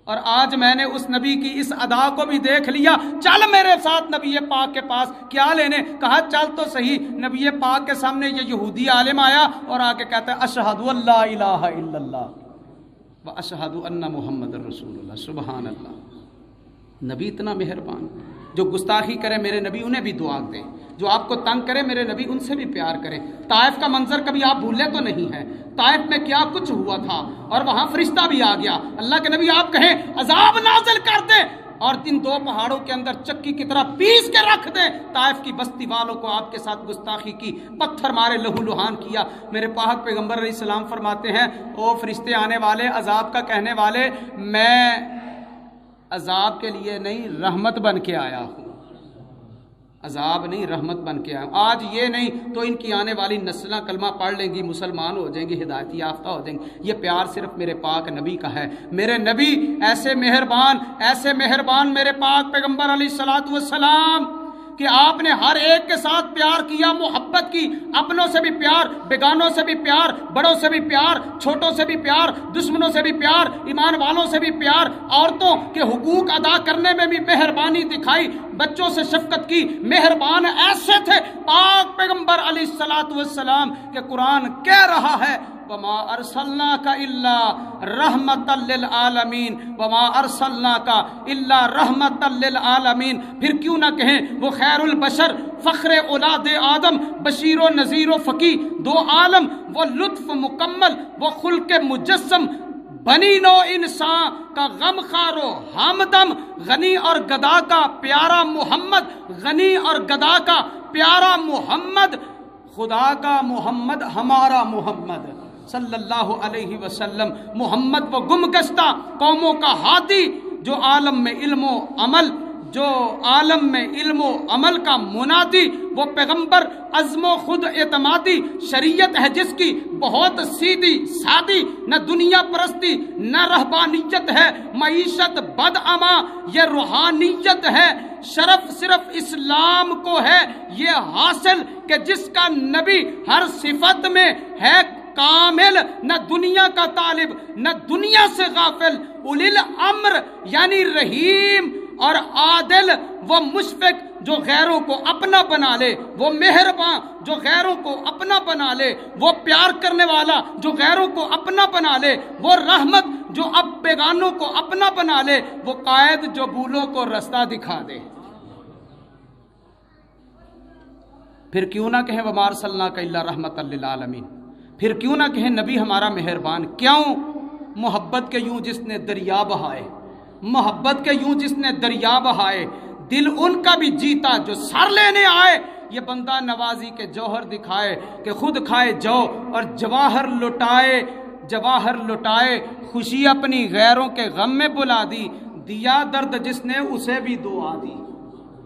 اور آج میں نے اس نبی کی اس ادا کو بھی دیکھ لیا. چل میرے ساتھ نبی پاک کے پاس. کیا لینے؟ کہا چل تو صحیح. نبی پاک کے سامنے یہ یہودی عالم آیا اور آ کے کہتا ہے اشہد ان لا الہ الا اللہ و اشہد ان محمد رسول اللہ. سبحان اللہ. نبی اتنا مہربان. جو گستاخی کرے میرے نبی انہیں بھی دعا دے, جو آپ کو تنگ کرے میرے نبی ان سے بھی پیار کرے. طائف کا منظر کبھی آپ بھولے تو نہیں ہے. طائف میں کیا کچھ ہوا تھا, اور وہاں فرشتہ بھی آ گیا. اللہ کے نبی آپ کہیں عذاب نازل کر دیں اور ان دو پہاڑوں کے اندر چکی کی طرح پیس کے رکھ دیں. طائف کی بستی والوں کو آپ کے ساتھ گستاخی کی, پتھر مارے, لہو لہان کیا. میرے پاک پیغمبر علیہ السلام فرماتے ہیں او فرشتے آنے والے, عذاب کا کہنے والے, میں عذاب کے لیے نہیں رحمت بن کے آیا ہوں. عذاب نہیں رحمت بن کے آیا ہوں. آج یہ نہیں تو ان کی آنے والی نسلیں کلمہ پڑھ لیں گی, مسلمان ہو جائیں گی, ہدایت یافتہ ہو جائیں گی. یہ پیار صرف میرے پاک نبی کا ہے. میرے نبی ایسے مہربان میرے پاک پیغمبر علیہ الصلوۃ والسلام کہ آپ نے ہر ایک کے ساتھ پیار کیا, محبت کی. اپنوں سے بھی پیار, بیگانوں سے بھی پیار, بڑوں سے بھی پیار, چھوٹوں سے بھی پیار, دشمنوں سے بھی پیار, ایمان والوں سے بھی پیار. عورتوں کے حقوق ادا کرنے میں بھی مہربانی دکھائی, بچوں سے شفقت کی. مہربان ایسے تھے پاک پیغمبر علیہ الصلوۃ والسلام کہ قرآن کہہ رہا ہے وما ارسلناک الا رحمتا للعالمین, وما ارسلناک الا رحمتا للعالمین. پھر کیوں نہ کہیں وہ خیر البشر, فخر اولاد آدم, بشیر و نذیر و فقی, دو عالم, وہ لطف مکمل, وہ خلق مجسم, بنی نو انسان کا غم خار و ہمدم, غنی اور گدا کا پیارا محمد, غنی اور گدا کا پیارا محمد, خدا کا محمد, ہمارا محمد صلی اللہ علیہ وسلم. محمد وہ گم گشتہ قوموں کا ہادی, جو عالم میں علم و عمل کا منادی. وہ پیغمبر عزم و خود اعتمادی, شریعت ہے جس کی بہت سیدھی سادی. نہ دنیا پرستی نہ رہبانیت ہے, معیشت بدعما یہ روحانیت ہے. شرف صرف اسلام کو ہے یہ حاصل کہ جس کا نبی ہر صفت میں ہے کامل. نہ دنیا کا طالب نہ دنیا سے غافل, اولی الامر یعنی رحیم اور عادل. وہ مشفق جو غیروں کو اپنا بنا لے, وہ مہربان جو غیروں کو اپنا بنا لے, وہ پیار کرنے والا جو غیروں کو اپنا بنا لے, وہ رحمت جو اب بیگانوں کو اپنا بنا لے, وہ قائد جو بھولوں کو رستہ دکھا دے. پھر کیوں نہ کہیں وما ارسلناک الا رحمتا للعالمین. پھر کیوں نہ کہیں نبی ہمارا مہربان. کیوں؟ محبت کے یوں جس نے دریا بہائے, محبت کے یوں جس نے دریا بہائے, دل ان کا بھی جیتا جو سر لینے آئے. یہ بندہ نوازی کے جوہر دکھائے کہ خود کھائے جو اور جواہر لٹائے, خوشی اپنی غیروں کے غم میں بلا دی, دیا درد جس نے اسے بھی دعا دی.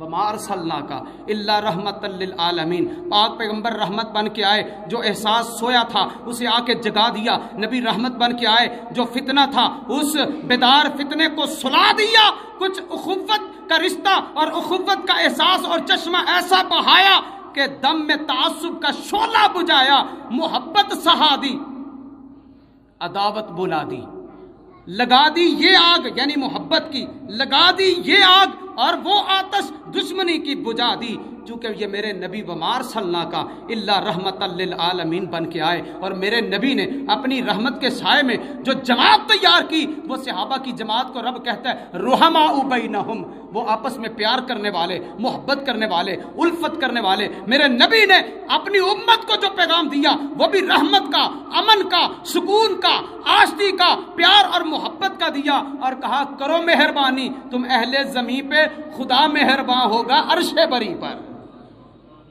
وما ارسلناک الا رحمتا للعالمین. پاک پیغمبر رحمت بن کے آئے, جو احساس سویا تھا اسے آ کے جگا دیا. نبی رحمت بن کے آئے, جو فتنہ تھا اس بیدار فتنے کو سلا دیا. کچھ اخوت کا رشتہ اور اخوت کا احساس اور چشمہ ایسا بہایا کہ دم میں تعصب کا شعلہ بجھایا. محبت سہا دی, عداوت بلا دی, لگا دی یہ آگ یعنی محبت کی, لگا دی یہ آگ اور وہ آتش دشمنی کی بجھا دی. چونکہ یہ میرے نبی وما ارسلناک الا رحمتا للعالمین بن کے آئے, اور میرے نبی نے اپنی رحمت کے سائے میں جو جماعت تیار کی, وہ صحابہ کی جماعت کو رب کہتا ہے رحماء بینہم, وہ آپس میں پیار کرنے والے, محبت کرنے والے, الفت کرنے والے. میرے نبی نے اپنی امت کو جو پیغام دیا وہ بھی رحمت کا, امن کا, سکون کا, آشتی کا, پیار اور محبت کا دیا, اور کہا کرو مہربانی, تم اہل زمین پہ خدا مہربان ہوگا عرش بری پر.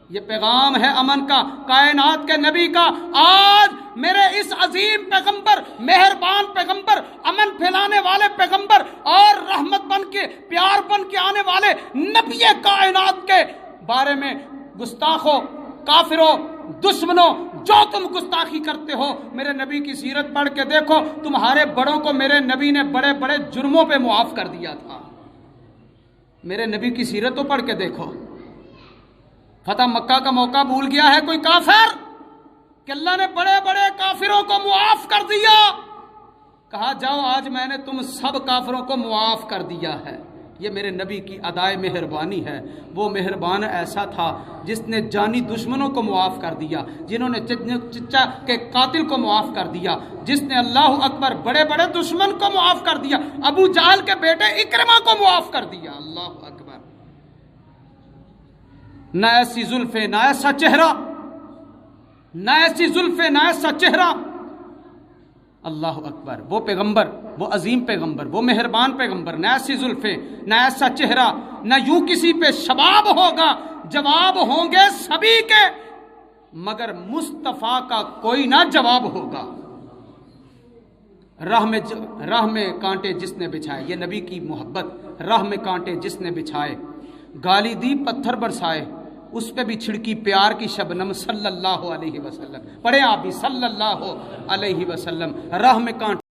یہ پیغام ہے امن کا، کائنات کے نبی کا۔ آج میرے اس عظیم پیغمبر، مہربان پیغمبر، امن پھیلانے والے پیغمبر اور رحمت بن کے، پیار بن کے آنے والے نبی کائنات کے بارے میں گستاخوں، کافروں، دشمنوں، جو تم گستاخی کرتے ہو، میرے نبی کی سیرت پڑھ کے دیکھو، تمہارے بڑوں کو میرے نبی نے بڑے بڑے جرموں پہ معاف کر دیا تھا۔ میرے نبی کی سیرت تو پڑھ کے دیکھو۔ فتح مکہ کا موقع بھول گیا ہے کوئی کافر کہ اللہ نے بڑے بڑے کافروں کو معاف کر دیا، کہا جاؤ آج میں نے تم سب کافروں کو معاف کر دیا ہے۔ یہ میرے نبی کی ادائے مہربانی ہے۔ وہ مہربان ایسا تھا جس نے جانی دشمنوں کو معاف کر دیا، جنہوں نے چچا کے قاتل کو معاف کر دیا، جس نے اللہ اکبر بڑے بڑے دشمن کو معاف کر دیا، ابو جہل کے بیٹے اکرمہ کو معاف کر دیا۔ اللہ اکبر۔ نہ ایسی زلفیں نہ ایسا چہرہ، نہ ایسی زلفیں نہ ایسا چہرہ۔ اللہ اکبر۔ وہ پیغمبر، وہ عظیم پیغمبر، وہ مہربان پیغمبر، نہ ایسی زلفیں نہ ایسا چہرہ، نہ یوں کسی پہ شباب ہوگا، جواب ہوں گے سبھی کے، مگر مصطفیٰ کا کوئی نہ جواب ہوگا۔ راہ میں کانٹے جس نے بچھائے، یہ نبی کی محبت، راہ میں کانٹے جس نے بچھائے، گالی دی پتھر برسائے، اس پہ بھی چھڑکی پیار کی شبنم صلی اللہ علیہ وسلم۔ پڑھیں آپ بھی صلی اللہ علیہ وسلم۔ راہ میں کانٹے